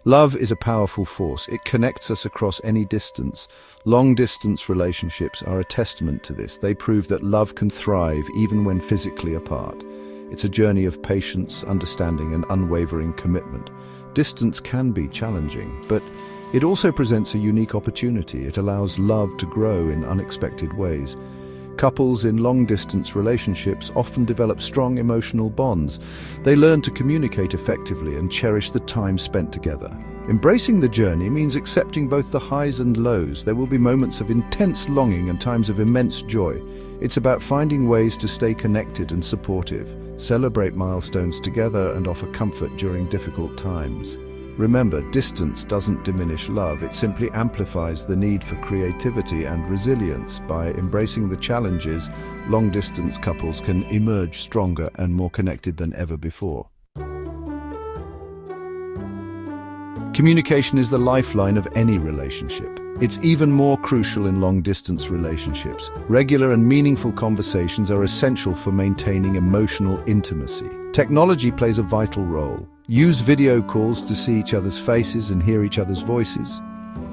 Love is a powerful force. It connects us across any distance. Long-distance relationships are a testament to this. They prove that love can thrive even when physically apart. It's a journey of patience, understanding, and unwavering commitment. Distance can be challenging, but it also presents a unique opportunity. It allows love to grow in unexpected ways. Couples in long-distance relationships often develop strong emotional bonds. They learn to communicate effectively and cherish the time spent together. Embracing the journey means accepting both the highs and lows. There will be moments of intense longing and times of immense joy. It's about finding ways to stay connected and supportive, celebrate milestones together, and offer comfort during difficult times. Remember, distance doesn't diminish love, it simply amplifies the need for creativity and resilience. By embracing the challenges, long-distance couples can emerge stronger and more connected than ever before. Communication is the lifeline of any relationship. It's even more crucial in long-distance relationships. Regular and meaningful conversations are essential for maintaining emotional intimacy. Technology plays a vital role. Use video calls to see each other's faces and hear each other's voices.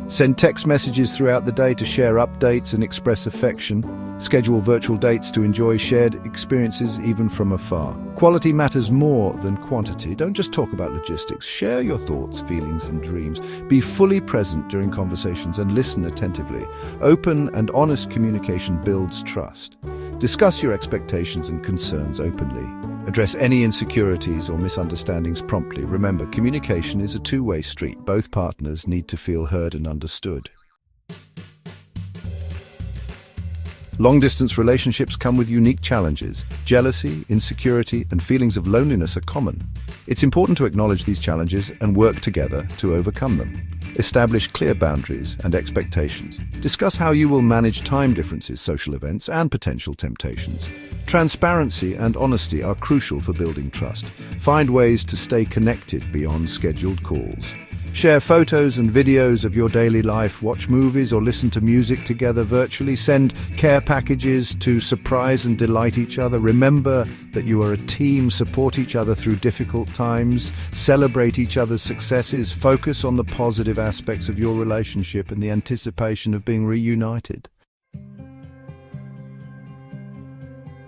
Send text messages throughout the day to share updates and express affection. Schedule virtual dates to enjoy shared experiences even from afar. Quality matters more than quantity. Don't just talk about logistics. Share your thoughts, feelings, and dreams. Be fully present during conversations and listen attentively. Open and honest communication builds trust. Discuss your expectations and concerns openly. Address any insecurities or misunderstandings promptly. Remember, communication is a two-way street. Both partners need to feel heard and understood. Long-distance relationships come with unique challenges. Jealousy, insecurity, and feelings of loneliness are common. It's important to acknowledge these challenges and work together to overcome them. Establish clear boundaries and expectations. Discuss how you will manage time differences, social events, and potential temptations. Transparency and honesty are crucial for building trust. Find ways to stay connected beyond scheduled calls. Share photos and videos of your daily life, watch movies or listen to music together virtually, send care packages to surprise and delight each other. Remember that you are a team, support each other through difficult times, celebrate each other's successes, focus on the positive aspects of your relationship and the anticipation of being reunited.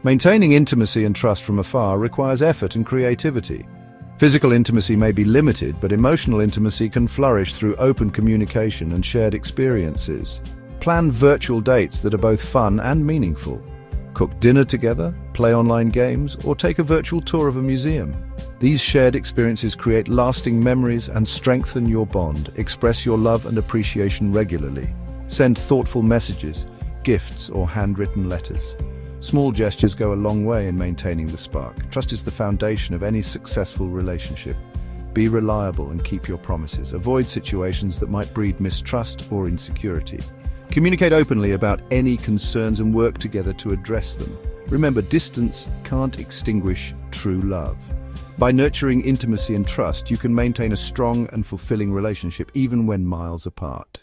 Maintaining intimacy and trust from afar requires effort and creativity. Physical intimacy may be limited, but emotional intimacy can flourish through open communication and shared experiences. Plan virtual dates that are both fun and meaningful. Cook dinner together, play online games, or take a virtual tour of a museum. These shared experiences create lasting memories and strengthen your bond. Express your love and appreciation regularly. Send thoughtful messages, gifts, or handwritten letters. Small gestures go a long way in maintaining the spark. Trust is the foundation of any successful relationship. Be reliable and keep your promises. Avoid situations that might breed mistrust or insecurity. Communicate openly about any concerns and work together to address them. Remember, distance can't extinguish true love. By nurturing intimacy and trust, you can maintain a strong and fulfilling relationship even when miles apart.